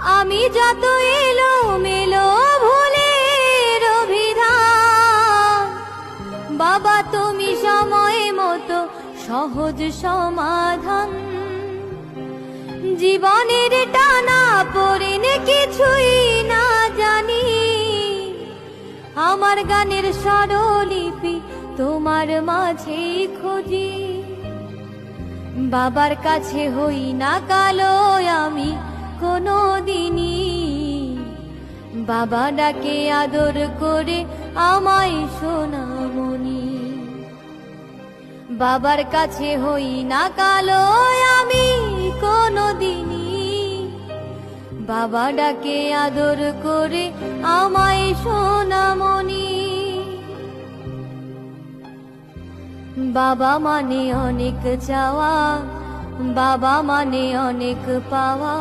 আমি যত এলো মেলো ভুলের অভিধান, বাবা তুমি সময় মতো সহজ সমাধান। জীবনের টানা পড়েনে কিছুই না জানি, আমার গানের স্বরলিপি তোমার মাঝেই খুঁজি। বাবার কাছে হই না কালো আমি কোনো দিনই, বাবা ডাকে আদর করে আমায় সোনামণি। বাবার কাছে হই না কালো আমি কোনো দিনই, বাবা ডাকে আদর করে আমায় সোনামণি। বাবা মানে অনেক চাওয়া, বাবা মানে অনেক পাওয়া,